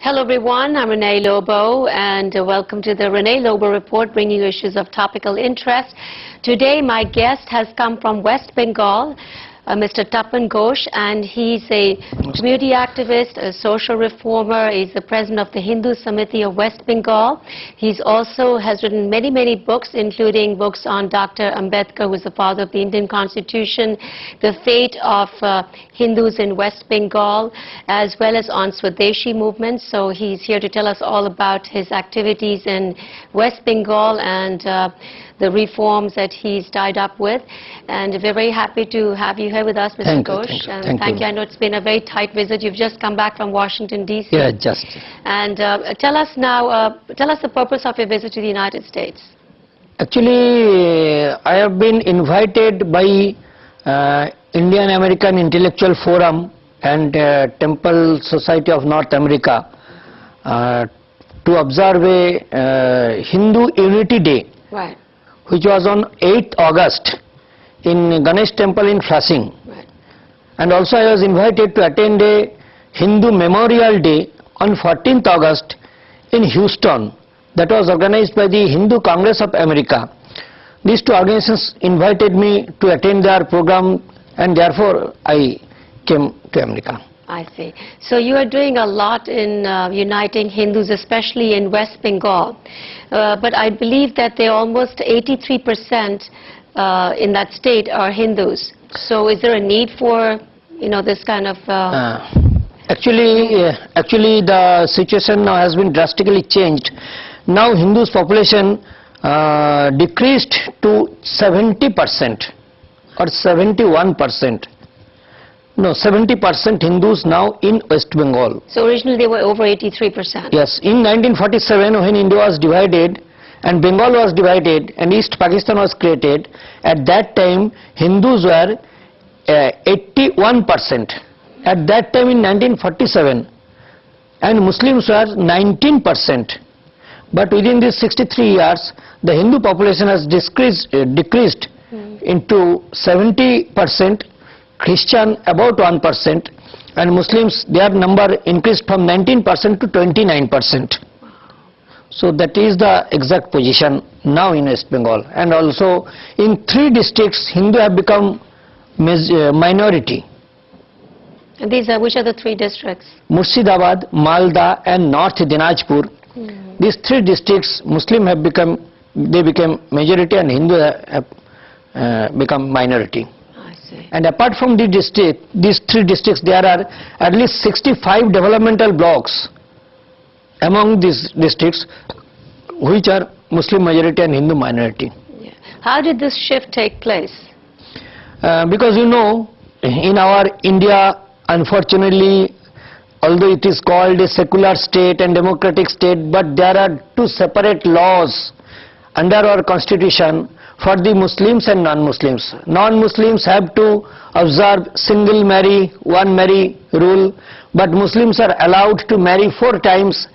Hello everyone, I'm Renee Lobo and welcome to the Renee Lobo Report, bringing you issues of topical interest. Today my guest has come from West Bengal, Mr. Tapan Ghosh, and he's a community activist, a social reformer. He's the president of the Hindu Samiti of West Bengal. He's also has written many books, including books on Dr. Ambedkar, who is the father of the Indian Constitution, the fate of Hindus in West Bengal, as well as on Swadeshi movement. So he's here to tell us all about his activities in West Bengal and the reforms that he's tied up with. And we're very happy to have you here with us, Mr. Ghosh. Thank you. I know it's been a very tight visit. You've just come back from Washington, D.C. Yeah, just. And tell us now, tell us the purpose of your visit to the United States. Actually, I have been invited by Indian American Intellectual Forum and Temple Society of North America to observe a Hindu Unity Day, Right. which was on 8th August in Ganesh Temple in Flushing. Right. And also I was invited to attend a Hindu Memorial Day on 14th August in Houston, that was organized by the Hindu Congress of America. These two organizations invited me to attend their program, and therefore I came to America. I see. So you are doing a lot in uniting Hindus, especially in West Bengal. But I believe that they almost 83% in that state are Hindus. So is there a need for, this kind of... Actually, the situation now has been drastically changed. Now Hindus population decreased to 70% or 71%. No, 70% Hindus now in West Bengal. So originally they were over 83%. Yes, in 1947 when India was divided and Bengal was divided and East Pakistan was created, at that time Hindus were 81% at that time in 1947, and Muslims were 19%. But within these 63 years the Hindu population has decreased into 70%, Christian about 1%, and Muslims, their number increased from 19% to 29%. So that is the exact position now in West Bengal. And also in 3 districts Hindu have become minority. And these are, which are the 3 districts? Murshidabad, Malda and North Dinajpur. These 3 districts Muslim have become, they became majority, and Hindu have become minority. And apart from these 3 districts, there are at least 65 developmental blocks among these districts which are Muslim majority and Hindu minority. Yeah. How did this shift take place? Because in our India, unfortunately, although it is called a secular state and democratic state, but there are 2 separate laws under our constitution for the Muslims and non-Muslims. Non-Muslims have to observe single marry, one marry rule, but Muslims are allowed to marry 4 times.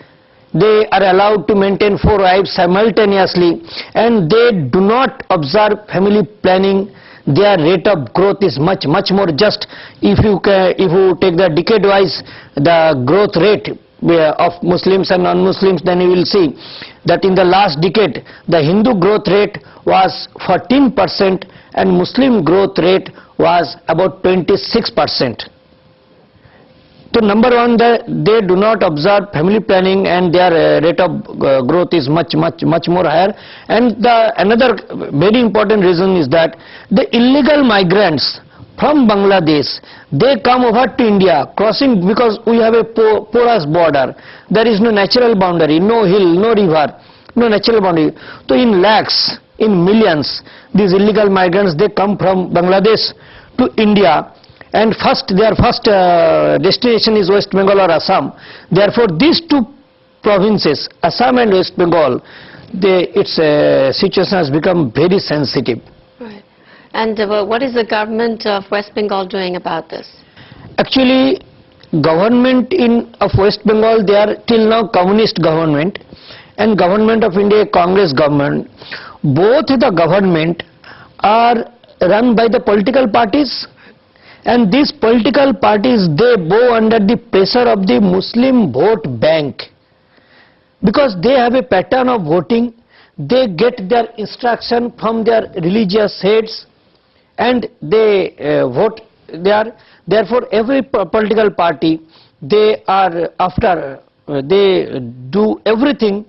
They are allowed to maintain 4 wives simultaneously, and they do not observe family planning. Their rate of growth is much more. Just if you take the decade wise the growth rate of Muslims and non-Muslims, then you will see that in the last decade the Hindu growth rate was 14% and Muslim growth rate was about 26%. So number one, they do not observe family planning, and their rate of growth is much more higher. And another very important reason is that the illegal migrants from Bangladesh, they come over to India crossing, because we have a porous border. There is no natural boundary, no hill, no river, no natural boundary. So in lakhs, in millions, these illegal migrants, they come from Bangladesh to India, and their first destination is West Bengal or Assam. Therefore these 2 provinces, Assam and West Bengal, its situation has become very sensitive. Right. And what is the government of West Bengal doing about this? Actually, government of West Bengal, they are till now communist government, and government of India, Congress government. Both the government are run by the political parties, And these political parties, they bow under the pressure of the Muslim vote bank. Because they have a pattern of voting, they get their instruction from their religious heads and they vote there. Therefore, every political party, they are after, they do everything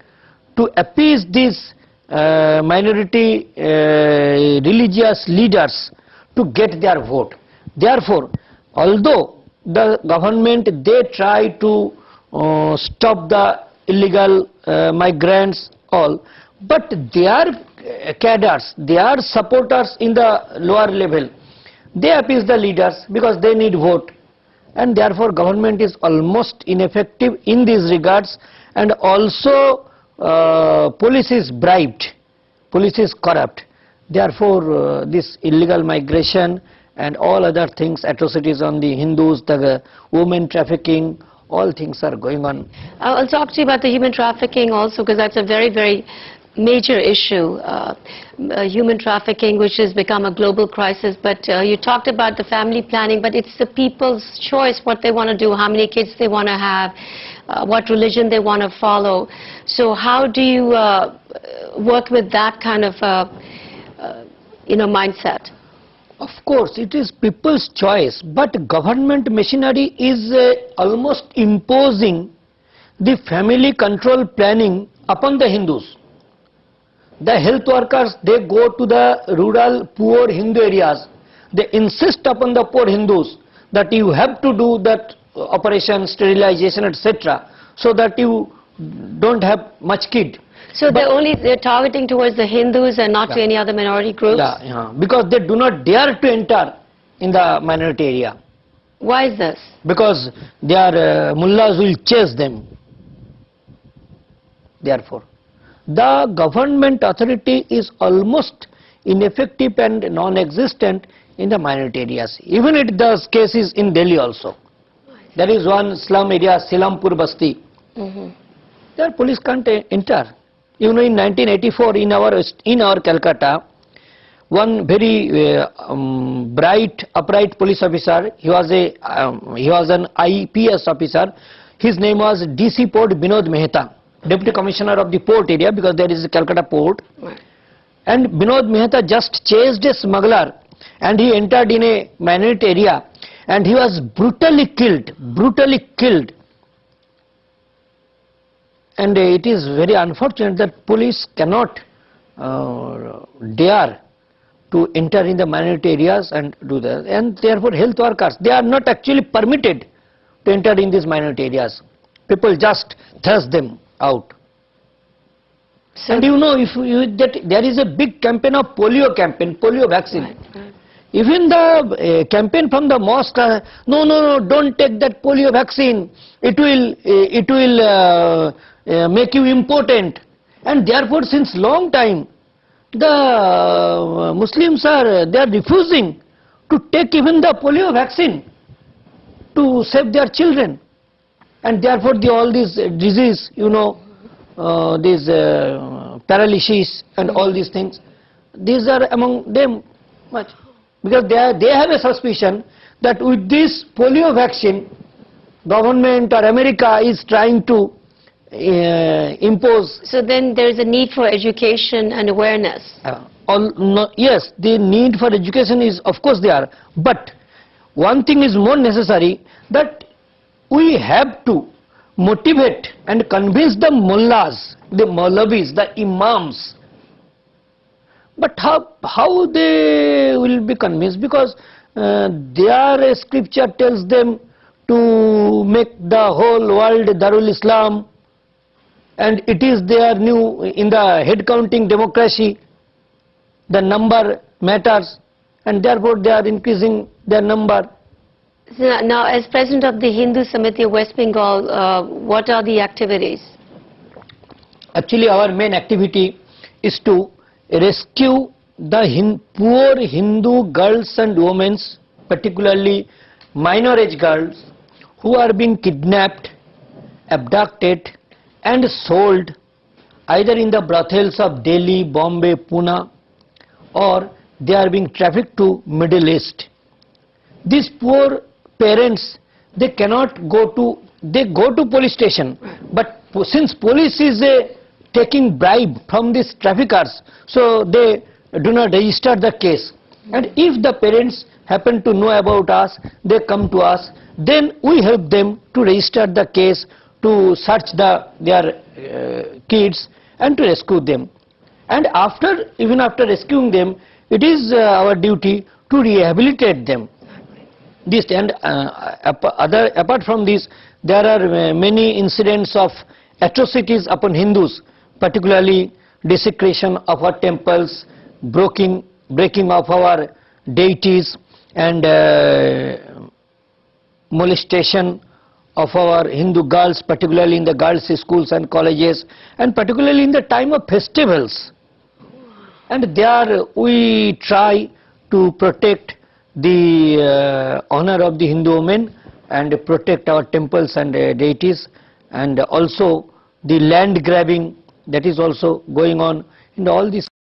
to appease these minority religious leaders to get their vote. Therefore, although the government, they try to stop the illegal migrants all, but their cadres, their supporters in the lower level, they appease the leaders because they need vote, and therefore government is almost ineffective in these regards. And also police is bribed, police is corrupt. Therefore this illegal migration and all other things, atrocities on the Hindus, the women trafficking, all things are going on. I'll talk to you about the human trafficking also, because that's a very, very major issue, human trafficking, which has become a global crisis. But you talked about the family planning, but it's the people's choice what they want to do, how many kids they want to have, what religion they want to follow. So how do you work with that kind of mindset? Of course, it is people's choice, but government machinery is almost imposing the family control planning upon the Hindus. The health workers, they go to the rural poor Hindu areas. They insist upon the poor Hindus that you have to do that operation, sterilization, etc., so that you don't have much kid. So they're targeting towards the Hindus and not to any other minority groups? Yeah, because they do not dare to enter in the minority area. Why is this? Because their mullahs will chase them. Therefore, the government authority is almost ineffective and non-existent in the minority areas. Even it does cases in Delhi also. There is one slum area, Silampur Basti. There police can't enter. You know, in 1984, in our Calcutta, one very bright, upright police officer, he was an IPS officer. His name was DC Port Binod Mehta, Deputy Commissioner of the port area, because there is a Calcutta port. And Binod Mehta just chased a smuggler, and he entered in a minority area, and he was brutally killed. And it is very unfortunate that police cannot dare to enter in the minority areas and do that. And therefore health workers, they are not actually permitted to enter in these minority areas. People just thrust them out. So and you know, that there is a big campaign of polio vaccine. Right. Even the campaign from the mosque, no, don't take that polio vaccine. It will make you impotent. And therefore, since long time, the Muslims they are refusing to take even the polio vaccine to save their children. And therefore, all these disease, these paralysis and all these things, these are among them much. Because they have a suspicion that with this polio vaccine, government or America is trying to impose. So then there is a need for education and awareness. Yes, the need for education is of course there, but one thing is more necessary, that we have to motivate and convince the mullahs, the maulvis, the imams. But how they will be convinced? Because their scripture tells them to make the whole world Darul Islam, and it is their new, in the head counting democracy, the number matters, and therefore they are increasing their number. So now, as President of the Hindu Samiti of West Bengal, what are the activities? Actually, our main activity is to rescue the poor Hindu girls and women, particularly minor age girls, who are being kidnapped, abducted and sold either in the brothels of Delhi, Bombay, Pune, or they are being trafficked to Middle East. these poor parents, they cannot go to, they go to police station, but since police is taking bribe from these traffickers, so they do not register the case. And if the parents happen to know about us, they come to us, then we help them to register the case, to search their kids and to rescue them. And even after rescuing them, it is our duty to rehabilitate them. This and apart from this, there are many incidents of atrocities upon Hindus, particularly desecration of our temples, breaking of our deities, and molestation of our Hindu girls, particularly in the girls' schools and colleges, and particularly in the time of festivals. And there we try to protect the honor of the Hindu women and protect our temples and deities, and also the land grabbing that is also going on in all these